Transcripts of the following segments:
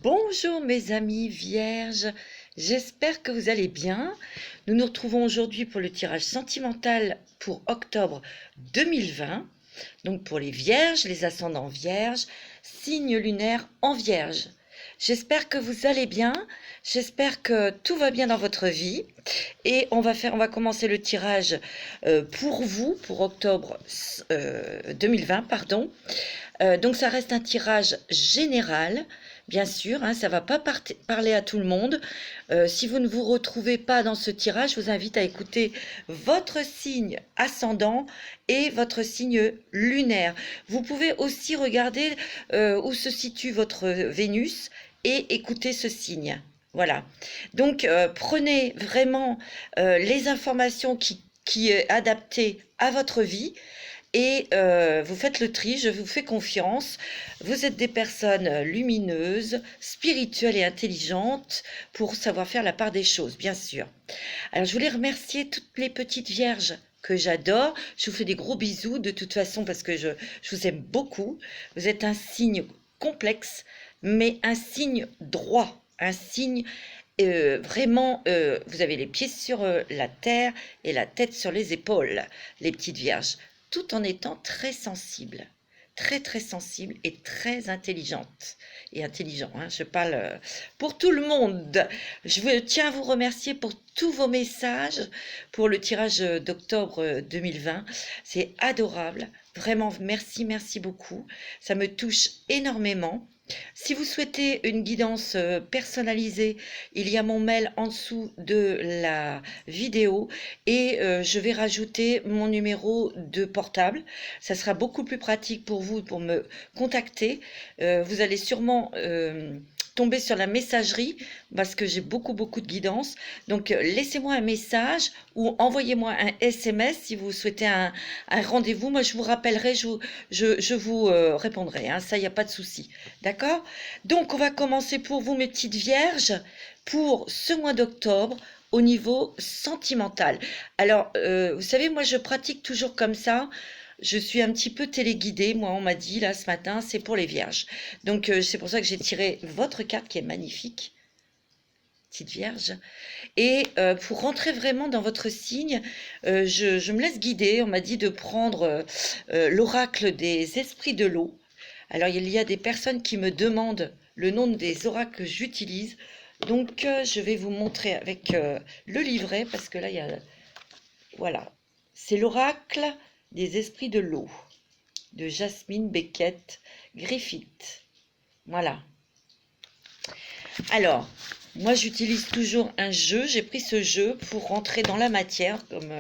Bonjour mes amis vierges, j'espère que vous allez bien. Nous nous retrouvons aujourd'hui pour le tirage sentimental pour octobre 2020. Donc pour les vierges, les ascendants vierges, signe lunaire en vierge. J'espère que vous allez bien, j'espère que tout va bien dans votre vie. Et on va commencer le tirage pour vous, pour octobre 2020, pardon. Donc ça reste un tirage général, bien sûr, hein, ça ne va pas parler à tout le monde. Si vous ne vous retrouvez pas dans ce tirage, je vous invite à écouter votre signe ascendant et votre signe lunaire. Vous pouvez aussi regarder où se situe votre Vénus et écouter ce signe. Voilà. Donc prenez vraiment les informations qui est adaptées à votre vie. Et vous faites le tri, je vous fais confiance. Vous êtes des personnes lumineuses, spirituelles et intelligentes pour savoir faire la part des choses, bien sûr. Alors, je voulais remercier toutes les petites vierges que j'adore. Je vous fais des gros bisous de toute façon parce que je vous aime beaucoup. Vous êtes un signe complexe, mais un signe droit, un signe vraiment, vous avez les pieds sur la terre et la tête sur les épaules, les petites vierges, tout en étant très sensible et très intelligente et intelligent, hein, je parle pour tout le monde. Je tiens à vous remercier pour tous vos messages pour le tirage d'octobre 2020, c'est adorable, vraiment merci beaucoup, ça me touche énormément. Si vous souhaitez une guidance personnalisée, il y a mon mail en dessous de la vidéo et je vais rajouter mon numéro de portable. Ça sera beaucoup plus pratique pour vous pour me contacter. Vous allez sûrement tomber sur la messagerie parce que j'ai beaucoup de guidance. Donc laissez-moi un message ou envoyez-moi un SMS si vous souhaitez un rendez-vous. Moi je vous rappellerai, je vous répondrai, hein, ça il n'y a pas de souci, d'accord? Donc on va commencer pour vous mes petites vierges pour ce mois d'octobre au niveau sentimental. Alors vous savez, moi je pratique toujours comme ça. Je suis un petit peu téléguidée, moi on m'a dit là ce matin, c'est pour les vierges. Donc c'est pour ça que j'ai tiré votre carte qui est magnifique, petite vierge. Et pour rentrer vraiment dans votre signe, je me laisse guider. On m'a dit de prendre l'oracle des esprits de l'eau. Alors il y a des personnes qui me demandent le nom des oracles que j'utilise. Donc je vais vous montrer avec le livret parce que là il y a... Voilà, c'est l'oracle des esprits de l'eau, de Jasmine Beckett Griffith. Voilà. Alors, moi j'utilise toujours un jeu. J'ai pris ce jeu pour rentrer dans la matière, comme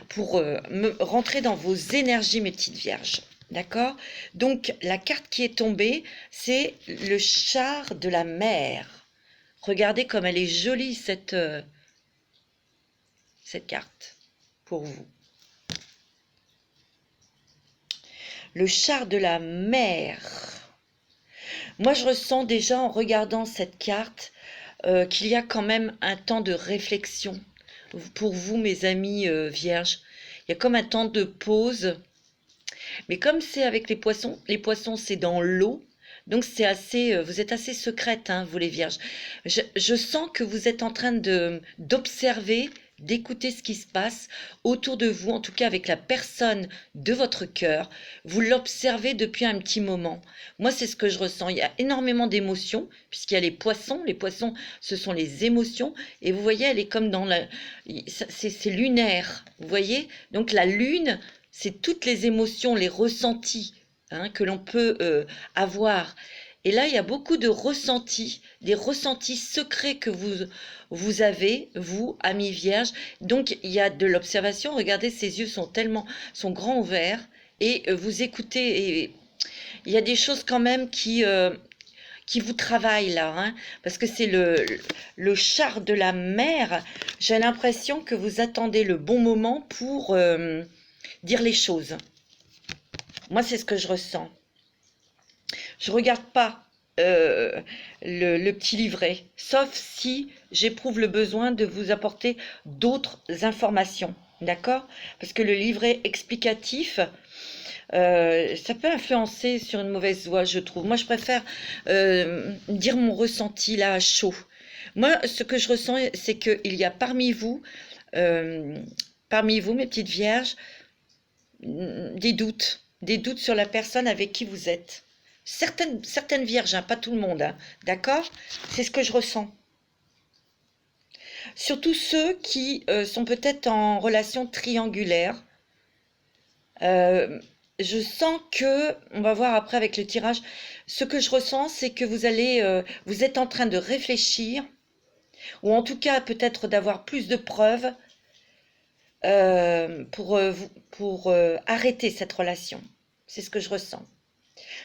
pour me rentrer dans vos énergies, mes petites vierges. D'accord? Donc, la carte qui est tombée, c'est le char de la mer. Regardez comme elle est jolie, cette carte, pour vous. Le char de la mer. Moi, je ressens déjà en regardant cette carte qu'il y a quand même un temps de réflexion pour vous, mes amis vierges. Il y a comme un temps de pause. Mais comme c'est avec les poissons c'est dans l'eau. Donc c'est assez, vous êtes assez secrète, hein, vous les vierges. Je sens que vous êtes en train d'observer, d'écouter ce qui se passe autour de vous, en tout cas avec la personne de votre cœur. Vous l'observez depuis un petit moment. Moi, c'est ce que je ressens. Il y a énormément d'émotions, puisqu'il y a les poissons. Les poissons, ce sont les émotions. Et vous voyez, elle est comme dans la... C'est lunaire, vous voyez? Donc la lune, c'est toutes les émotions, les ressentis, hein, que l'on peut avoir. Et là, il y a beaucoup de ressentis, des ressentis secrets que vous avez, vous, amis vierges. Donc, il y a de l'observation. Regardez, ses yeux sont grands ouverts. Et vous écoutez. Et il y a des choses quand même qui vous travaillent là. Hein, parce que c'est le char de la mer. J'ai l'impression que vous attendez le bon moment pour dire les choses. Moi, c'est ce que je ressens. Je ne regarde pas le petit livret, sauf si j'éprouve le besoin de vous apporter d'autres informations, d'accord? Parce que le livret explicatif, Ça peut influencer sur une mauvaise voie, je trouve. Moi, je préfère dire mon ressenti là à chaud. Moi, ce que je ressens, c'est qu'il y a euh, parmi vous, mes petites vierges, des doutes sur la personne avec qui vous êtes. Certaines vierges, hein, pas tout le monde, hein, d'accord? C'est ce que je ressens. Surtout ceux qui sont peut-être en relation triangulaire. Je sens que, on va voir après avec le tirage, ce que je ressens, c'est que vous êtes en train de réfléchir, ou en tout cas peut-être d'avoir plus de preuves pour arrêter cette relation. C'est ce que je ressens.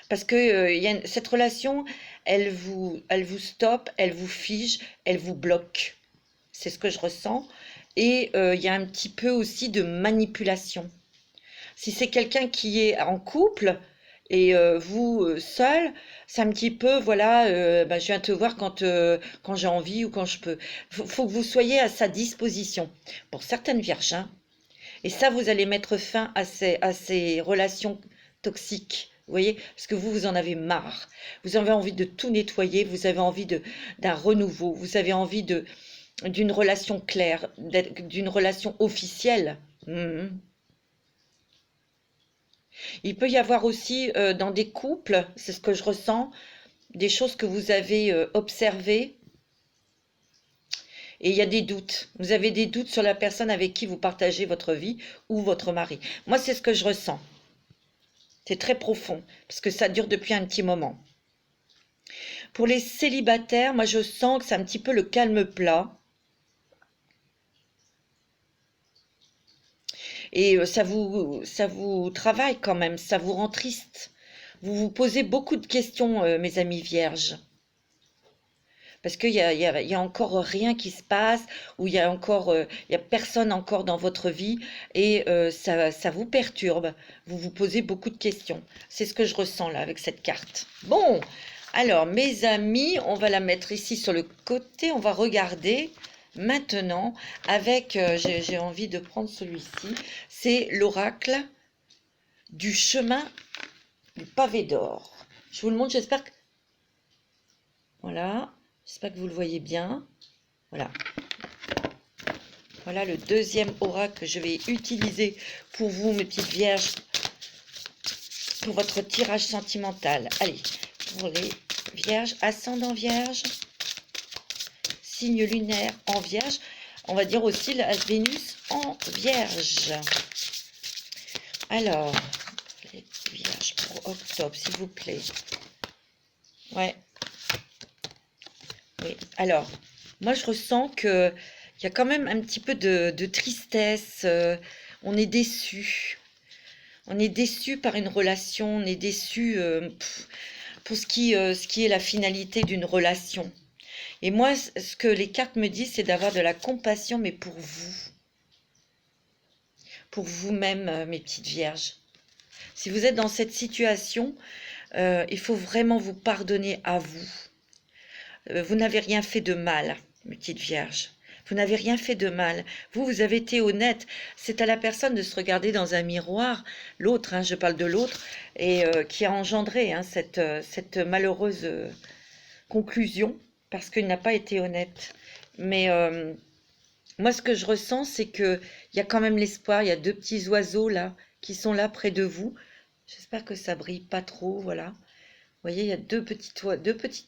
Parce que cette relation, elle vous stoppe, elle vous fige, elle vous bloque. C'est ce que je ressens. Et il y a un petit peu aussi de manipulation. Si c'est quelqu'un qui est en couple et vous seul, c'est un petit peu, voilà, je viens te voir quand j'ai envie ou quand je peux. Faut que vous soyez à sa disposition. Pour certaines vierges, hein. Et ça, vous allez mettre fin à ces relations toxiques. Vous voyez, parce que vous en avez marre. Vous avez envie de tout nettoyer, vous avez envie d'un renouveau, vous avez envie d'une relation claire, d'une relation officielle. Mhm. Il peut y avoir aussi dans des couples, c'est ce que je ressens, des choses que vous avez observées et il y a des doutes. Vous avez des doutes sur la personne avec qui vous partagez votre vie ou votre mari. Moi, c'est ce que je ressens. C'est très profond parce que ça dure depuis un petit moment. Pour les célibataires, moi, je sens que c'est un petit peu le calme plat. Et ça vous travaille quand même, ça vous rend triste. Vous vous posez beaucoup de questions, mes amis vierges. Parce qu'il y a encore rien qui se passe, ou il y a personne encore dans votre vie, et ça vous perturbe. Vous vous posez beaucoup de questions. C'est ce que je ressens là avec cette carte. Bon, alors mes amis, on va la mettre ici sur le côté. On va regarder maintenant avec, j'ai envie de prendre celui-ci. C'est l'oracle du chemin du pavé d'or. Je vous le montre, j'espère que... Voilà. J'espère que vous le voyez bien. Voilà. Voilà le deuxième oracle que je vais utiliser pour vous, mes petites vierges, pour votre tirage sentimental. Allez, pour les vierges, ascendant vierge, signe lunaire en vierge. On va dire aussi la Vénus en vierge. Alors, les vierges pour octobre, s'il vous plaît. Ouais. Oui. Alors, moi je ressens qu'il y a quand même un petit peu de tristesse. On est déçu. On est déçu par une relation. On est déçu pour ce qui est la finalité d'une relation. Et moi, ce que les cartes me disent, c'est d'avoir de la compassion, mais pour vous. Pour vous-même, mes petites vierges. Si vous êtes dans cette situation, il faut vraiment vous pardonner à vous. Vous n'avez rien fait de mal, mes petites vierges. Vous n'avez rien fait de mal. Vous avez été honnête. C'est à la personne de se regarder dans un miroir, l'autre, hein, je parle de l'autre, et qui a engendré hein, cette malheureuse conclusion, parce qu'il n'a pas été honnête. Mais moi, ce que je ressens, c'est qu'il y a quand même l'espoir. Il y a deux petits oiseaux là, qui sont là près de vous. J'espère que ça brille pas trop, voilà. Vous voyez, il y a deux petits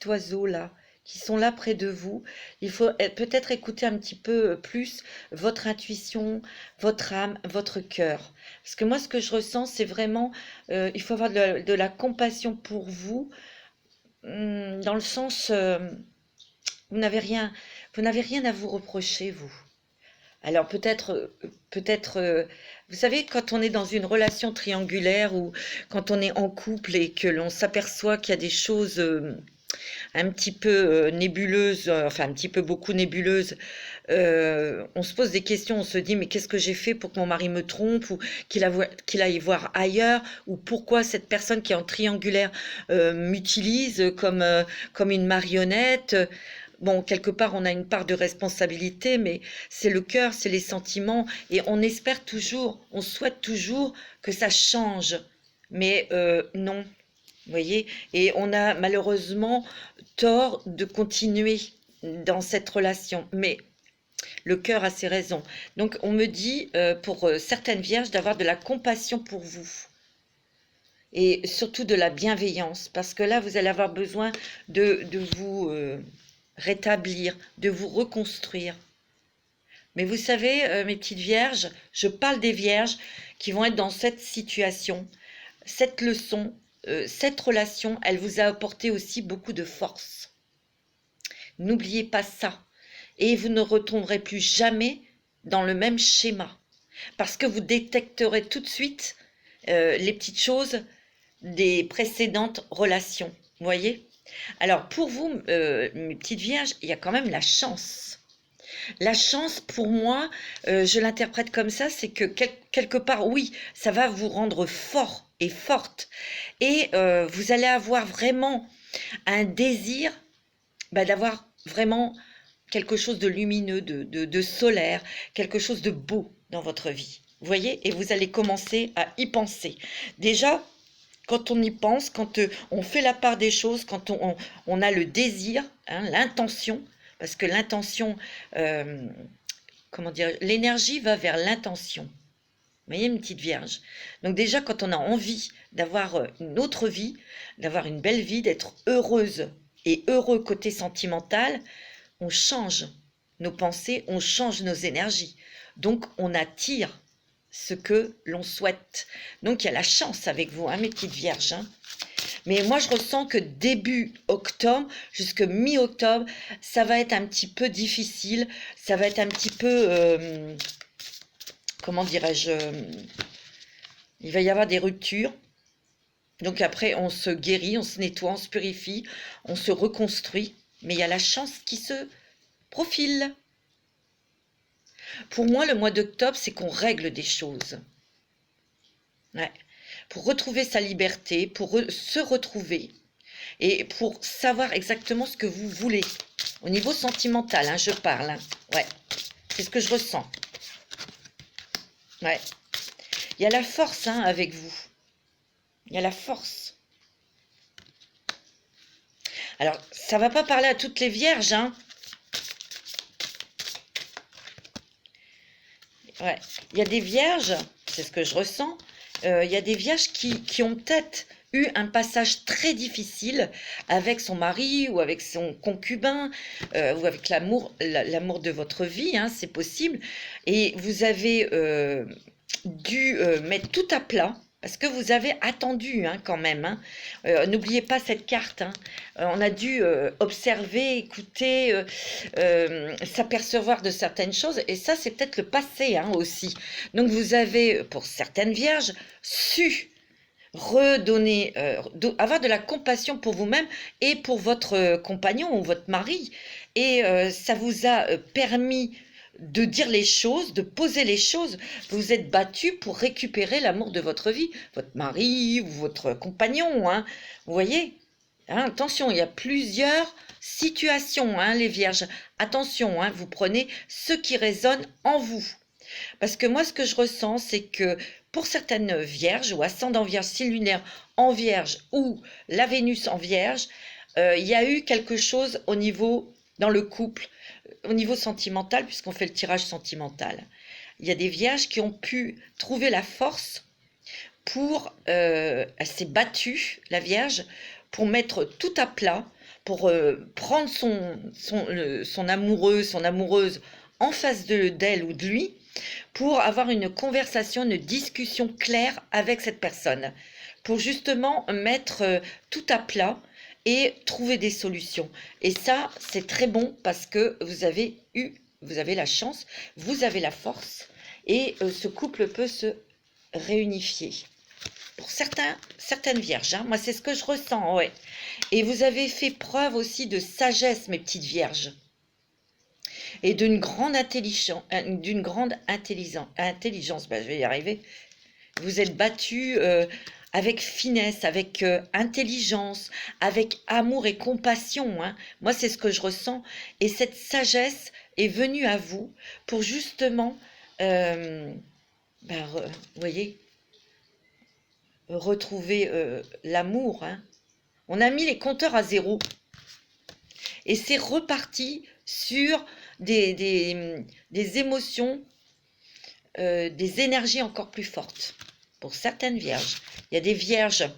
oiseaux là, qui sont là près de vous. Il faut peut-être écouter un petit peu plus votre intuition, votre âme, votre cœur. Parce que moi, ce que je ressens, c'est vraiment, il faut avoir de la compassion pour vous, dans le sens, vous n'avez rien à vous reprocher, vous. Alors vous savez, quand on est dans une relation triangulaire ou quand on est en couple et que l'on s'aperçoit qu'il y a des choses un petit peu nébuleuse, enfin un petit peu beaucoup nébuleuse, on se pose des questions, on se dit mais qu'est-ce que j'ai fait pour que mon mari me trompe ou qu'il aille voir ailleurs ou pourquoi cette personne qui est en triangulaire m'utilise comme une marionnette. Bon, quelque part, on a une part de responsabilité, mais c'est le cœur, c'est les sentiments, et on espère toujours, on souhaite toujours que ça change. Mais non, vous voyez? Et on a malheureusement tort de continuer dans cette relation. Mais le cœur a ses raisons. Donc on me dit, pour certaines vierges, d'avoir de la compassion pour vous. Et surtout de la bienveillance. Parce que là, vous allez avoir besoin de vous rétablir, de vous reconstruire. Mais vous savez, mes petites vierges, je parle des vierges qui vont être dans cette situation, cette leçon, cette relation, elle vous a apporté aussi beaucoup de force. N'oubliez pas ça. Et vous ne retomberez plus jamais dans le même schéma. Parce que vous détecterez tout de suite les petites choses des précédentes relations. Vous voyez? Alors pour vous, mes petites vierges, il y a quand même la chance. La chance, pour moi, je l'interprète comme ça, c'est que quelque part, oui, ça va vous rendre fort et forte. Et vous allez avoir vraiment un désir d'avoir vraiment quelque chose de lumineux, de solaire, quelque chose de beau dans votre vie. Vous voyez? Et vous allez commencer à y penser. Déjà, quand on y pense, quand on fait la part des choses, quand on a le désir, hein, l'intention, parce que l'intention, comment dire, l'énergie va vers l'intention. Vous voyez, une petite vierge. Donc déjà, quand on a envie d'avoir une autre vie, d'avoir une belle vie, d'être heureuse et heureux côté sentimental, on change nos pensées, on change nos énergies. Donc on attire ce que l'on souhaite. Donc il y a la chance avec vous, hein, mes petites vierges. Hein. Mais moi, je ressens que début octobre, jusque mi-octobre, ça va être un petit peu difficile. Ça va être un petit peu, comment dirais-je, il va y avoir des ruptures. Donc après, on se guérit, on se nettoie, on se purifie, on se reconstruit. Mais il y a la chance qui se profile. Pour moi, le mois d'octobre, c'est qu'on règle des choses. Ouais. Pour retrouver sa liberté, pour se retrouver et pour savoir exactement ce que vous voulez. Au niveau sentimental, hein, je parle. Hein. Ouais, c'est ce que je ressens. Ouais. Il y a la force hein, avec vous. Il y a la force. Alors, ça ne va pas parler à toutes les vierges. Hein. Ouais. Il y a des vierges, c'est ce que je ressens, il y a des vierges qui ont peut-être eu un passage très difficile avec son mari ou avec son concubin ou avec l'amour de votre vie, hein, c'est possible. Et vous avez dû mettre tout à plat. Parce que vous avez attendu hein, quand même. Hein. N'oubliez pas cette carte. Hein. On a dû observer, écouter, s'apercevoir de certaines choses. Et ça, c'est peut-être le passé hein, aussi. Donc vous avez, pour certaines vierges, su redonner, avoir de la compassion pour vous-même et pour votre compagnon ou votre mari. Et ça vous a permis de dire les choses, de poser les choses. Vous vous êtes battu pour récupérer l'amour de votre vie, votre mari ou votre compagnon. Hein. Vous voyez hein, attention, il y a plusieurs situations, hein, les vierges. Attention, hein, vous prenez ce qui résonne en vous. Parce que moi, ce que je ressens, c'est que pour certaines vierges ou ascendant vierge, signe lunaire en vierge ou la Vénus en vierge, il y a eu quelque chose au niveau, dans le couple, au niveau sentimental, puisqu'on fait le tirage sentimental. Il y a des vierges qui ont pu trouver la force pour, elle s'est battue, la vierge, pour mettre tout à plat, pour prendre son amoureux, son amoureuse en face d'elle ou de lui, pour avoir une conversation, une discussion claire avec cette personne, pour justement mettre tout à plat et trouver des solutions. Et ça, c'est très bon parce que vous avez la chance, vous avez la force et ce couple peut se réunifier. Pour certaines vierges, hein, moi c'est ce que je ressens, ouais. Et vous avez fait preuve aussi de sagesse, mes petites vierges. Et d'une grande intelligence, je vais y arriver. Vous êtes battus avec finesse, avec intelligence, avec amour et compassion. Hein. Moi, c'est ce que je ressens. Et cette sagesse est venue à vous pour justement, vous voyez, retrouver l'amour, hein. On a mis les compteurs à zéro et c'est reparti sur des émotions, des énergies encore plus fortes. Pour certaines vierges, il y a des vierges,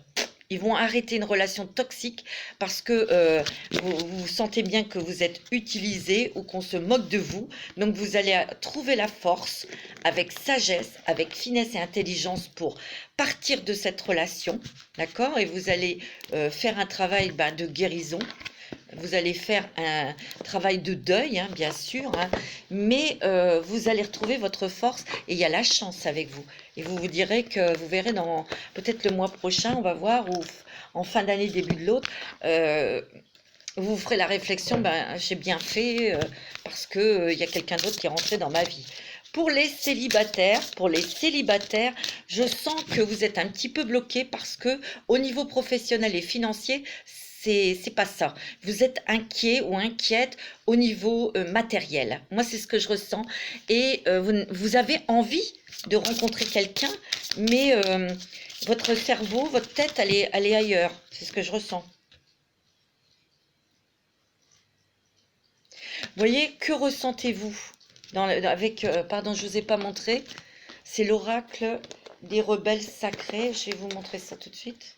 ils vont arrêter une relation toxique parce que vous sentez bien que vous êtes utilisé ou qu'on se moque de vous. Donc vous allez trouver la force avec sagesse, avec finesse et intelligence pour partir de cette relation, d'accord? Et vous allez faire un travail de guérison. Vous allez faire un travail de deuil, hein, bien sûr, hein, mais vous allez retrouver votre force et il y a la chance avec vous. Et vous vous direz que vous verrez dans peut-être le mois prochain, on va voir, ou en fin d'année, début de l'autre, vous ferez la réflexion, j'ai bien fait parce que il y a quelqu'un d'autre qui est rentré dans ma vie. Pour les célibataires, je sens que vous êtes un petit peu bloqué parce que au niveau professionnel et financier, c'est pas ça. Vous êtes inquiet ou inquiète au niveau matériel. Moi, c'est ce que je ressens. Et vous avez envie de rencontrer quelqu'un, mais votre cerveau, votre tête, elle est ailleurs. C'est ce que je ressens. Vous voyez, que ressentez-vous avec, pardon, je ne vous ai pas montré. C'est l'oracle des rebelles sacrés. Je vais vous montrer ça tout de suite.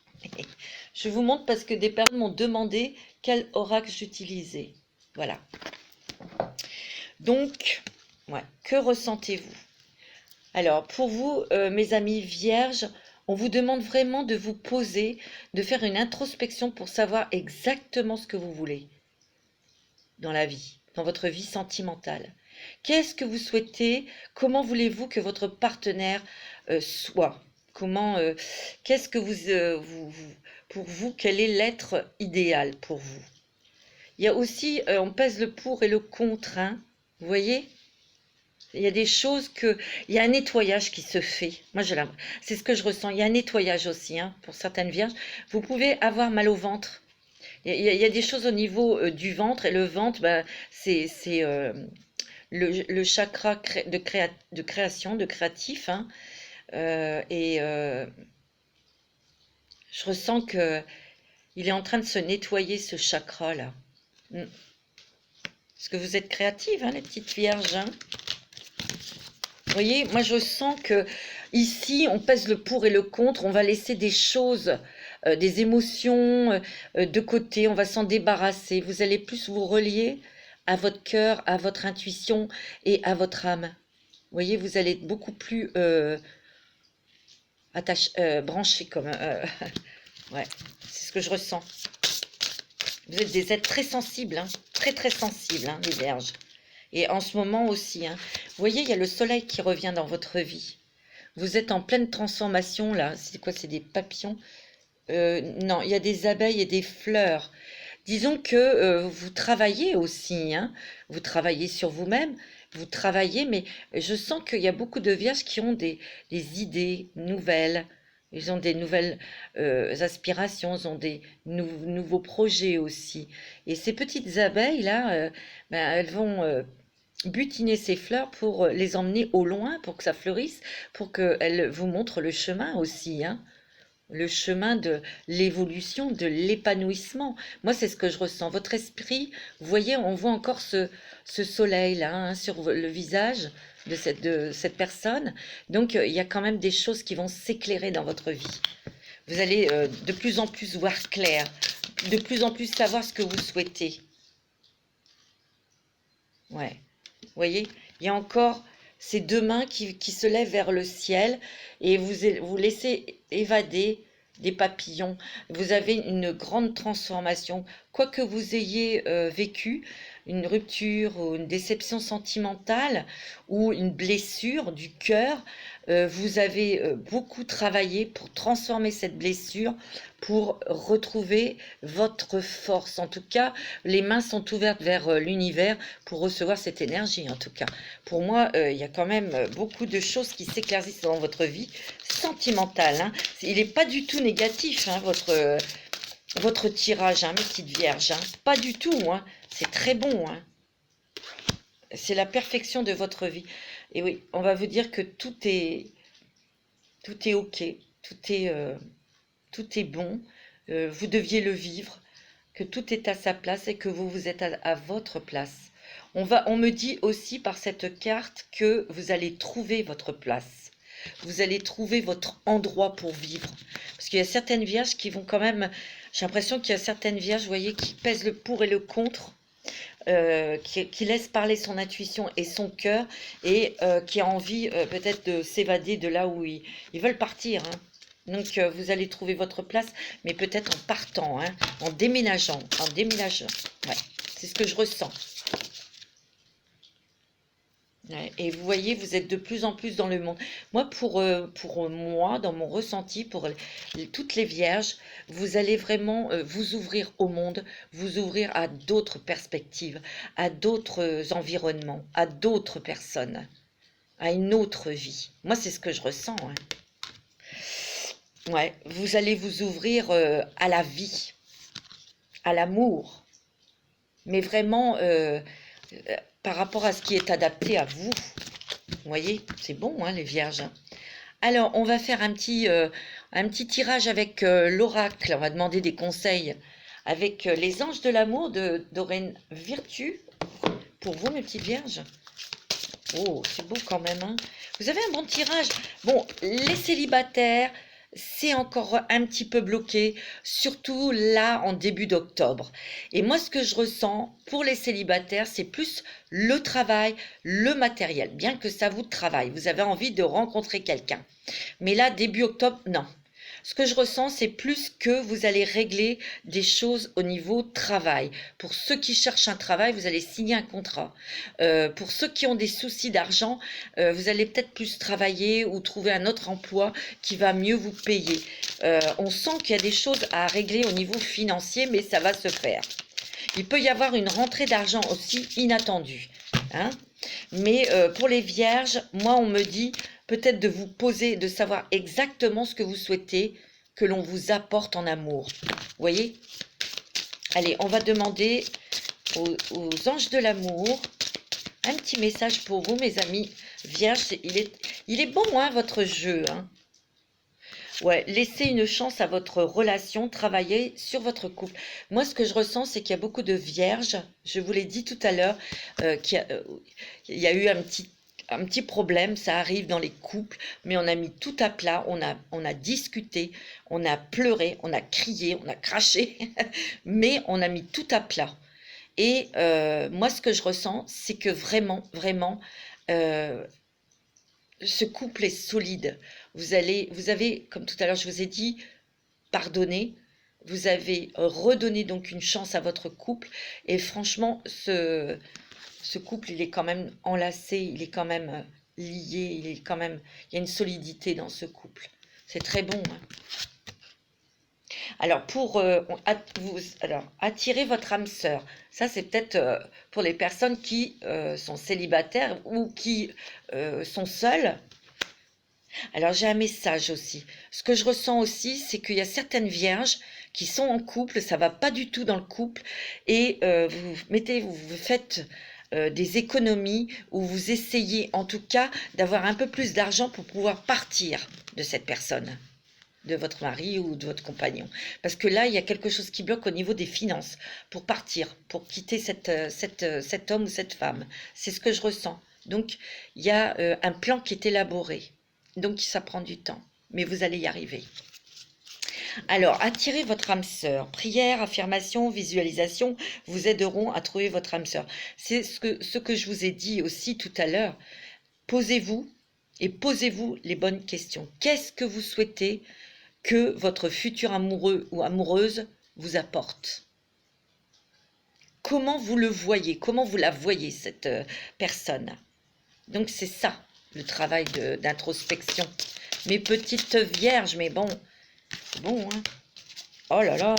Je vous montre parce que des personnes m'ont demandé quel oracle j'utilisais. Voilà. Donc, ouais, que ressentez-vous? Alors, pour vous, mes amis vierges, on vous demande vraiment de vous poser, de faire une introspection pour savoir exactement ce que vous voulez dans la vie, dans votre vie sentimentale. Qu'est-ce que vous souhaitez? Comment voulez-vous que votre partenaire soit? Comment, qu'est-ce que pour vous, quel est l'être idéal pour vous? Il y a aussi, on pèse le pour et le contre, hein, vous voyez? Il y a des choses il y a un nettoyage qui se fait. Moi, c'est ce que je ressens. Il y a un nettoyage aussi, hein, pour certaines vierges. Vous pouvez avoir mal au ventre. Il y a des choses au niveau du ventre et le ventre, c'est le chakra de création, de créatif, hein, je ressens que il est en train de se nettoyer ce chakra là. Parce que vous êtes créative, hein, les petites vierges, hein. Vous voyez, moi je sens que ici on pèse le pour et le contre, on va laisser des choses, des émotions de côté, on va s'en débarrasser. Vous allez plus vous relier à votre cœur, à votre intuition et à votre âme. Vous voyez, vous allez être beaucoup plus branché comme... ouais, c'est ce que je ressens. Vous êtes des êtres très sensibles, hein, très très sensibles, hein, les vierges. Et en ce moment aussi, hein. Vous voyez, il y a le soleil qui revient dans votre vie. Vous êtes en pleine transformation, là. C'est quoi? C'est des papillons? Non, il y a des abeilles et des fleurs. Disons que vous travaillez aussi, hein. Vous travaillez sur vous-même, vous travaillez, mais je sens qu'il y a beaucoup de vierges qui ont des idées nouvelles. Ils ont des nouvelles aspirations, ils ont des nouveaux projets aussi. Et ces petites abeilles-là, elles vont butiner ces fleurs pour les emmener au loin, pour que ça fleurisse, pour qu'elles vous montrent le chemin aussi, hein. Le chemin de l'évolution, de l'épanouissement. Moi, c'est ce que je ressens. Votre esprit, vous voyez, on voit encore ce soleil-là, hein, sur le visage de cette personne. Donc, il y a quand même des choses qui vont s'éclairer dans votre vie. Vous allez de plus en plus voir clair, de plus en plus savoir ce que vous souhaitez. Ouais. Vous voyez, il y a encore ces deux mains qui se lèvent vers le ciel et vous laissez évader des papillons. Vous avez une grande transformation. Quoi que vous ayez vécu, une rupture ou une déception sentimentale ou une blessure du cœur, vous avez beaucoup travaillé pour transformer cette blessure, pour retrouver votre force. En tout cas, les mains sont ouvertes vers l'univers pour recevoir cette énergie, en tout cas. Pour moi, il y a quand même beaucoup de choses qui s'éclaircissent dans votre vie sentimentale, hein. Il n'est pas du tout négatif, hein, votre tirage, hein, mes petites vierges, hein. Pas du tout, hein. C'est très bon, hein. C'est la perfection de votre vie. Et oui, on va vous dire que tout est OK. Tout est tout est bon, vous deviez le vivre, que tout est à sa place et que vous êtes à votre place. On me dit aussi par cette carte que vous allez trouver votre place. Vous allez trouver votre endroit pour vivre. Parce qu'il y a certaines vierges qui vont quand même... J'ai l'impression qu'il y a certaines vierges, vous voyez, qui pèsent le pour et le contre, qui laisse parler son intuition et son cœur, et qui a envie peut-être de s'évader de là où ils veulent partir, hein. Donc vous allez trouver votre place, mais peut-être en partant, hein, en déménageant, Ouais, c'est ce que je ressens. Ouais, et vous voyez, vous êtes de plus en plus dans le monde. Moi, pour moi, dans mon ressenti, pour toutes les vierges, vous allez vraiment vous ouvrir au monde, vous ouvrir à d'autres perspectives, à d'autres environnements, à d'autres personnes, à une autre vie. Moi, c'est ce que je ressens, hein. Ouais, vous allez vous ouvrir à la vie, à l'amour, mais vraiment par rapport à ce qui est adapté à vous. Vous voyez, c'est bon, hein, les vierges. Alors, on va faire un petit tirage avec l'oracle. On va demander des conseils avec les anges de l'amour de Doreen Virtue. Pour vous, mes petites vierges. Oh, c'est beau quand même, hein. Vous avez un bon tirage. Bon, les célibataires, c'est encore un petit peu bloqué, surtout là en début d'octobre. Et moi, ce que je ressens pour les célibataires, c'est plus le travail, le matériel. Bien que ça vous travaille, vous avez envie de rencontrer quelqu'un. Mais là, début octobre, non. Ce que je ressens, c'est plus que vous allez régler des choses au niveau travail. Pour ceux qui cherchent un travail, vous allez signer un contrat. Pour ceux qui ont des soucis d'argent, vous allez peut-être plus travailler ou trouver un autre emploi qui va mieux vous payer. On sent qu'il y a des choses à régler au niveau financier, mais ça va se faire. Il peut y avoir une rentrée d'argent aussi inattendue, hein. Mais pour les vierges, moi, on me dit peut-être de vous poser, de savoir exactement ce que vous souhaitez que l'on vous apporte en amour. Vous voyez? Allez, on va demander aux anges de l'amour un petit message pour vous, mes amis vierges. Il est bon, hein, votre jeu, hein. Ouais, laissez une chance à votre relation, travaillez sur votre couple. Moi, ce que je ressens, c'est qu'il y a beaucoup de vierges, je vous l'ai dit tout à l'heure, il y a eu un petit problème, ça arrive dans les couples, mais on a mis tout à plat, on a discuté, on a pleuré, on a crié, on a craché, mais on a mis tout à plat. Et moi, ce que je ressens, c'est que vraiment, vraiment, euh, ce couple est solide. Vous avez, comme tout à l'heure, je vous ai dit, pardonné. Vous avez redonné donc une chance à votre couple. Et franchement, ce couple, il est quand même enlacé, il est quand même lié, il y a une solidité dans ce couple. C'est très bon, hein. Alors, attirer votre âme sœur, ça c'est peut-être pour les personnes qui sont célibataires ou qui sont seules. Alors, j'ai un message aussi. Ce que je ressens aussi, c'est qu'il y a certaines vierges qui sont en couple, ça va pas du tout dans le couple, et vous faites des économies, ou vous essayez en tout cas d'avoir un peu plus d'argent pour pouvoir partir de cette personne, de votre mari ou de votre compagnon. Parce que là, il y a quelque chose qui bloque au niveau des finances pour partir, pour quitter cet homme ou cette femme. C'est ce que je ressens. Donc, il y a un plan qui est élaboré. Donc, ça prend du temps, mais vous allez y arriver. Alors, attirez votre âme sœur. Prière, affirmation, visualisation vous aideront à trouver votre âme sœur. C'est ce que je vous ai dit aussi tout à l'heure. Posez-vous et posez-vous les bonnes questions. Qu'est-ce que vous souhaitez que votre futur amoureux ou amoureuse vous apporte? Comment vous le voyez? Comment vous la voyez, cette personne? Donc, c'est ça, le travail d'introspection. Mes petites vierges, mais bon, c'est bon, hein. Oh là là.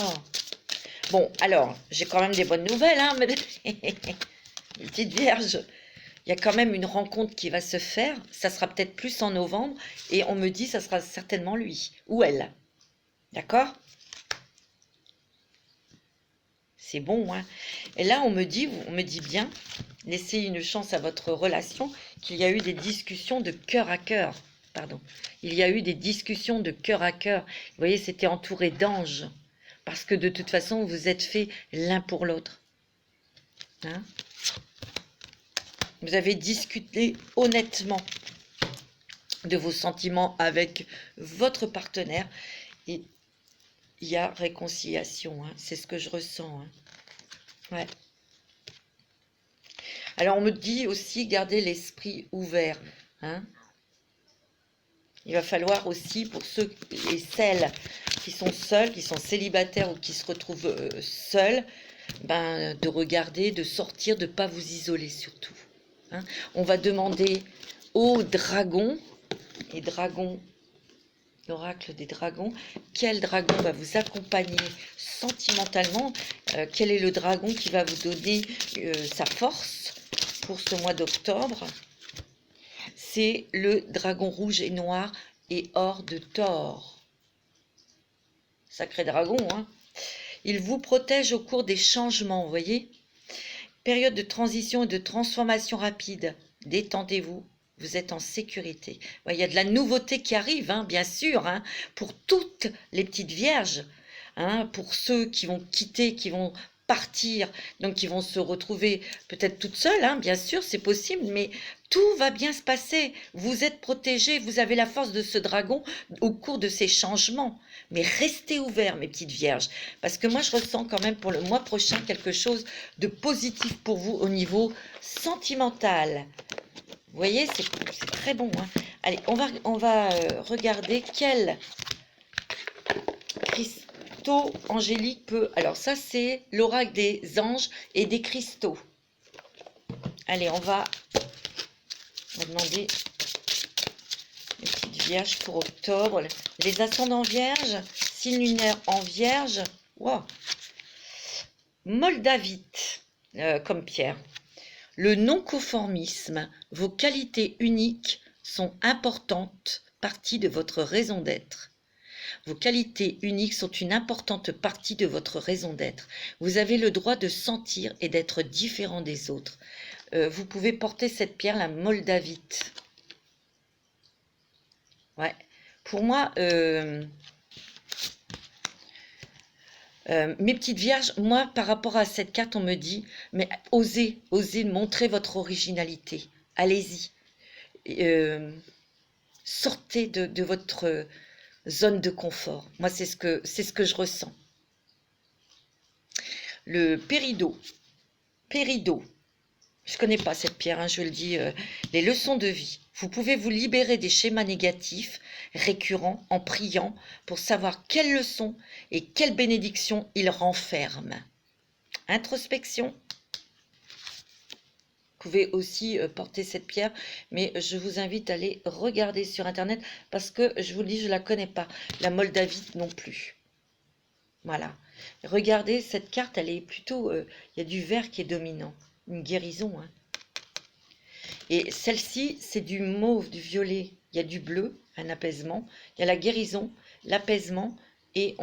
Bon, alors, j'ai quand même des bonnes nouvelles, hein, mes petites vierges. Il y a quand même une rencontre qui va se faire. Ça sera peut-être plus en novembre. Et on me dit ça sera certainement lui ou elle. D'accord? C'est bon, hein. Et là, on me dit bien, laissez une chance à votre relation, qu'il y a eu des discussions de cœur à cœur. pardon. Il y a eu des discussions de cœur à cœur. Vous voyez, c'était entouré d'anges. Parce que de toute façon, vous êtes faits l'un pour l'autre. Hein? Vous avez discuté honnêtement de vos sentiments avec votre partenaire. Et il y a réconciliation. Hein? C'est ce que je ressens. Hein? Ouais. Alors, on me dit aussi, gardez l'esprit ouvert. Hein? Il va falloir aussi, pour ceux et celles qui sont seuls, qui sont célibataires ou qui se retrouvent seuls, ben, de regarder, de sortir, de ne pas vous isoler surtout. Hein. On va demander aux dragons, et dragons, l'oracle des dragons, quel dragon va vous accompagner sentimentalement, quel est le dragon qui va vous donner sa force pour ce mois d'octobre. C'est le dragon rouge et noir et or de Thor. Sacré dragon, hein. Il vous protège au cours des changements, vous voyez. Période de transition et de transformation rapide. Détendez-vous, vous êtes en sécurité. Il y a de la nouveauté qui arrive, hein, bien sûr, hein, pour toutes les petites vierges, hein, pour ceux qui vont quitter, qui vont partir, donc qui vont se retrouver peut-être toutes seules, hein, bien sûr, c'est possible, mais tout va bien se passer. Vous êtes protégés, vous avez la force de ce dragon au cours de ces changements. Mais restez ouverts, mes petites vierges, parce que moi, je ressens quand même pour le mois prochain quelque chose de positif pour vous au niveau sentimental. Vous voyez, c'est très bon. Hein. Allez, on va regarder quel cristaux angéliques peut... Alors ça, c'est l'oracle des anges et des cristaux. Allez, on va demander les petites vierges pour octobre. Les ascendants vierges, signe lunaire en vierge. Wow. Moldavite, comme pierre. Le non-conformisme, vos qualités uniques sont importantes partie de votre raison d'être. Vos qualités uniques sont une importante partie de votre raison d'être. Vous avez le droit de sentir et d'être différent des autres. Vous pouvez porter cette pierre, la moldavite. Ouais. Pour moi, mes petites vierges, moi, par rapport à cette carte, on me dit, mais osez montrer votre originalité. Allez-y. Sortez de votre zone de confort. Moi, c'est ce que je ressens. Le péridot. Péridot. Je ne connais pas cette pierre, hein, je le dis. Les leçons de vie. Vous pouvez vous libérer des schémas négatifs récurrents en priant pour savoir quelles leçons et quelles bénédictions ils renferment. Introspection. Vous pouvez aussi porter cette pierre, mais je vous invite à aller regarder sur Internet parce que, je vous le dis, je ne la connais pas. La moldavite non plus. Voilà. Regardez, cette carte, elle est plutôt... il y a du vert qui est dominant. Une guérison, hein. Et celle-ci, c'est du mauve, du violet. Il y a du bleu, un apaisement. Il y a la guérison, l'apaisement. Et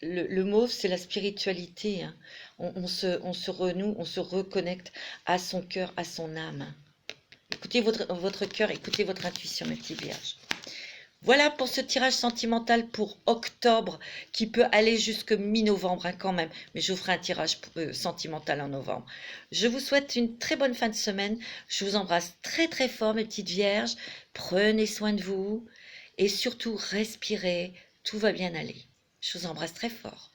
le mauve, c'est la spiritualité. Hein. On se renoue, on se reconnecte à son cœur, à son âme. Écoutez votre cœur, écoutez votre intuition, mes petits vierges. Voilà pour ce tirage sentimental pour octobre qui peut aller jusque mi-novembre hein, quand même. Mais je vous ferai un tirage sentimental en novembre. Je vous souhaite une très bonne fin de semaine. Je vous embrasse très très fort mes petites vierges. Prenez soin de vous et surtout respirez. Tout va bien aller. Je vous embrasse très fort.